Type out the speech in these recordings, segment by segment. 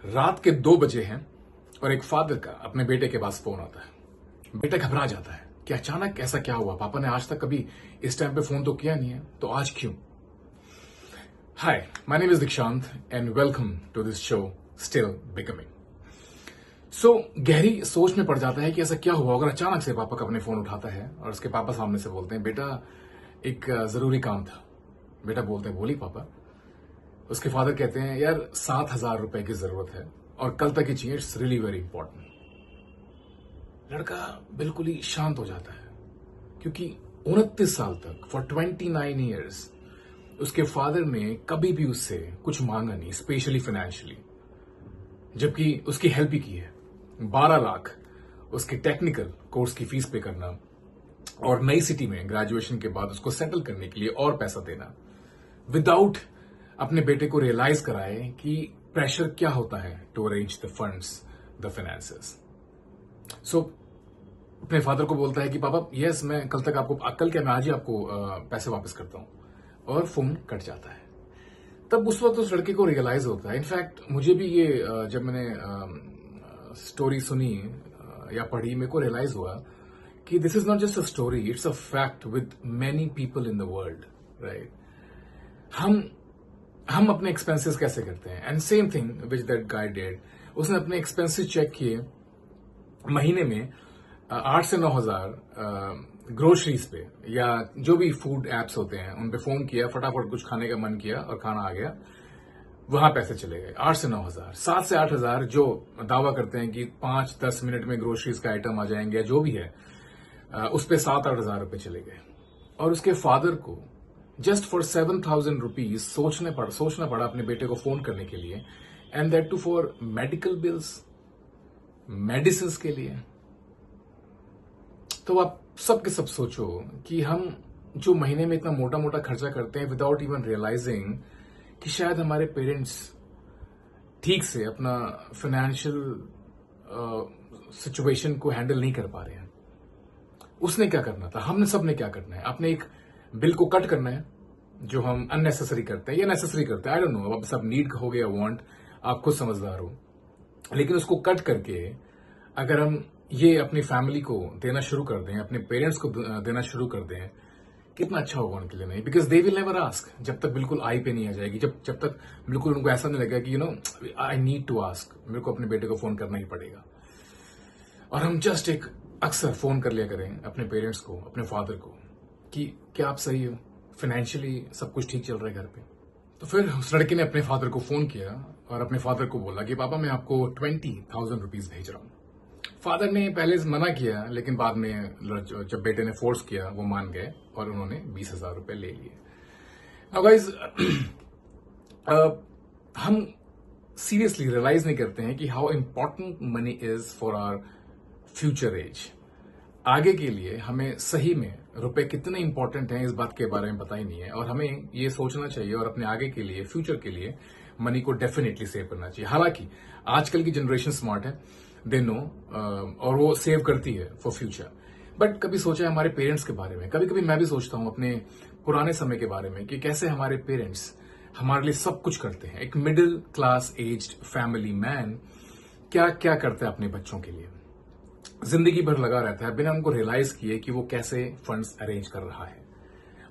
रात के 2 बजे हैं और एक फादर का अपने बेटे के पास फोन आता है। बेटा घबरा जाता है कि अचानक ऐसा क्या हुआ, पापा ने आज तक कभी इस टाइम पे फोन तो किया नहीं है, तो आज क्यों? Hi, my name is Dikshant and welcome to this show still becoming. So गहरी सोच में पड़ जाता है कि ऐसा क्या हुआ अगर अचानक से पापा का अपने फोन उठाता है और उसके पापा सामने से बोलते हैं, बेटा एक जरूरी काम था। बेटा बोलते हैं, बोली पापा। उसके फादर कहते हैं, यार 7,000 रुपए की जरूरत है और कल तक ही चाहिए, इट्स रियली वेरी इंपॉर्टेंट। लड़का बिल्कुल ही शांत हो जाता है क्योंकि 29 साल तक फॉर 29 ईयर्स उसके फादर ने कभी भी उससे कुछ मांगा नहीं, स्पेशली फाइनेंशियली, जबकि उसकी हेल्प ही की है। 12 लाख उसके टेक्निकल कोर्स की फीस पे करना और नई सिटी में ग्रेजुएशन के बाद उसको सेटल करने के लिए और पैसा देना, विदाउट अपने बेटे को रियलाइज कराए कि प्रेशर क्या होता है to arrange the funds, the finances. So अपने फादर को बोलता है कि पापा यस, मैं कल तक आपको, कल क्या, मैं आज ही आपको पैसे वापस करता हूं, और फोन कट जाता है। तब उस वक्त उस लड़के को रियलाइज होता है। इनफैक्ट मुझे भी ये जब मैंने स्टोरी सुनी या पढ़ी, मेरे को रियलाइज हुआ कि this is not just a story, it's a fact with many people in the world, right. हम अपने एक्सपेंसेस कैसे करते हैं, and same thing which that guy did. उसने अपने एक्सपेंसेस चेक किए महीने में 8 से 9,000 ग्रोसरीज पे या जो भी फूड एप्स होते हैं उन पे फोन किया, फटाफट कुछ खाने का मन किया और खाना आ गया, वहां पैसे चले गए। 8 से 9,000, 7 से 8,000 जो दावा करते हैं कि 5-10 मिनट में ग्रोसरीज का आइटम आ जाएंगे या जो भी है, उस पे 7-8,000 रुपए चले गए। और उसके फादर को जस्ट फॉर 7,000 रुपीज सोचना पड़ा अपने बेटे को फोन करने के लिए, and that too for medical bills, medicine के लिए। तो आप सब के सब सोचो कि हम जो महीने में इतना मोटा मोटा खर्चा करते हैं विदाउट इवन रियलाइजिंग कि शायद हमारे पेरेंट्स ठीक से अपना फाइनेंशियल सिचुएशन को हैंडल नहीं कर पा रहे हैं। उसने क्या करना था, हमने सबने क्या करना है, अपने एक बिल को कट करना है जो हम अननेसेसरी करते हैं या नेसेसरी करते हैं, आई डोंट नो, अब सब नीड हो गया, वांट, आप खुद समझदार हो। लेकिन उसको कट करके अगर हम ये अपनी फैमिली को देना शुरू कर दें, अपने पेरेंट्स को देना शुरू कर दें, कितना अच्छा होगा उनके लिए। नहीं, because they will never ask, जब तक बिल्कुल आई पे नहीं आ जाएगी, जब तक बिल्कुल उनको ऐसा नहीं लगेगा कि आई नीड टू आस्क, मेरे को अपने बेटे को फोन करना ही पड़ेगा। और हम जस्ट एक अक्सर फोन कर लिया करें अपने पेरेंट्स को, अपने फादर को, कि क्या आप सही हो, फाइनेंशियली सब कुछ ठीक चल रहा है घर पे। तो फिर उस लड़के ने अपने फादर को फोन किया और अपने फादर को बोला कि पापा मैं आपको 20,000 रुपीज भेज रहा हूं। फादर ने पहले मना किया, लेकिन बाद में जब बेटे ने फोर्स किया वो मान गए और उन्होंने 20,000 रुपए ले लिए। नाउ गाइस, हम सीरियसली रियलाइज नहीं करते हैं कि how important money is for our future age. आगे के लिए हमें सही में रुपए कितने इंपॉर्टेंट हैं इस बात के बारे में पता ही नहीं है, और हमें ये सोचना चाहिए और अपने आगे के लिए, फ्यूचर के लिए मनी को डेफिनेटली सेव करना चाहिए। हालांकि आजकल की जनरेशन स्मार्ट है, दे नो, और वो सेव करती है फॉर फ्यूचर। बट कभी सोचा है हमारे पेरेंट्स के बारे में? कभी कभी मैं भी सोचता हूं अपने पुराने समय के बारे में कि कैसे हमारे पेरेंट्स हमारे लिए सब कुछ करते हैं। एक middle class aged family man क्या क्या करता है अपने बच्चों के लिए, जिंदगी भर लगा रहता है बिना उनको रियलाइज किए कि वो कैसे फंड्स अरेंज कर रहा है।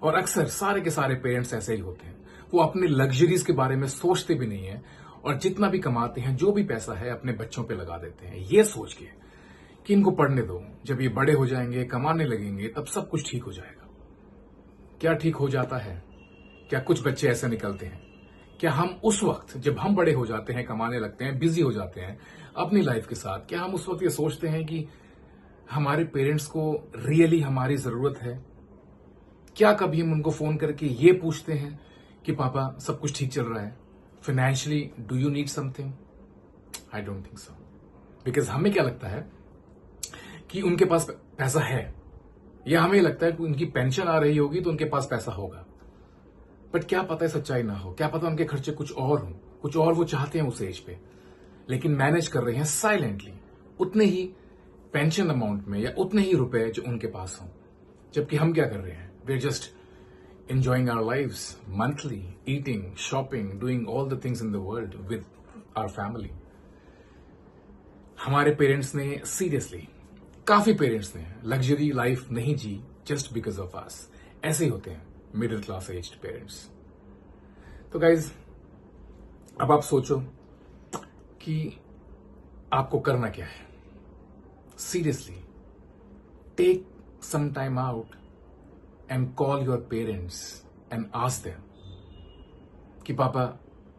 और अक्सर सारे के सारे पेरेंट्स ऐसे ही होते हैं, वो अपने लग्जरीज के बारे में सोचते भी नहीं है, और जितना भी कमाते हैं, जो भी पैसा है, अपने बच्चों पे लगा देते हैं, ये सोच के कि इनको पढ़ने दो, जब ये बड़े हो जाएंगे, कमाने लगेंगे, तब सब कुछ ठीक हो जाएगा। क्या ठीक हो जाता है? क्या कुछ बच्चे ऐसे निकलते हैं? क्या हम उस वक्त जब हम बड़े हो जाते हैं, कमाने लगते हैं, बिजी हो जाते हैं अपनी लाइफ के साथ, क्या हम उस वक्त ये सोचते हैं कि हमारे पेरेंट्स को रियली हमारी जरूरत है? क्या कभी हम उनको फोन करके ये पूछते हैं कि पापा सब कुछ ठीक चल रहा है, financially do you need something? I don't think so. Because हमें क्या लगता है कि उनके पास पैसा है, या हमें लगता है कि उनकी पेंशन आ रही होगी तो उनके पास पैसा होगा। बट क्या पता है सच्चाई ना हो, क्या पता उनके खर्चे कुछ और हों, कुछ और वो चाहते हैं उस एज पे, लेकिन मैनेज कर रहे हैं साइलेंटली उतने ही पेंशन अमाउंट में या उतने ही रुपए जो उनके पास हों। जबकि हम क्या कर रहे हैं, we are just enjoying our lives monthly, eating, shopping, doing all the things in the world with our family. हमारे पेरेंट्स ने सीरियसली, काफी पेरेंट्स ने लग्जरी लाइफ नहीं जी जस्ट बिकॉज ऑफ अस। ऐसे ही होते हैं मिडिल क्लास एज्ड पेरेंट्स। तो गाइज, अब आप सोचो कि आपको करना क्या है। Seriously, take some time out and call your parents and ask them कि पापा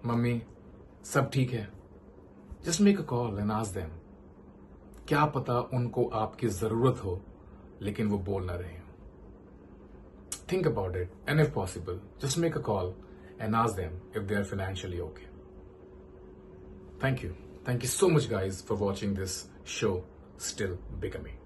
मम्मी सब ठीक है। Just make a call and ask them. क्या पता उनको आपकी जरूरत हो लेकिन वो बोल ना रहे हो। Think about it and if possible just make a call and ask them if they are financially okay. Thank you. Thank you so much, guys, for watching this show, Still Becoming.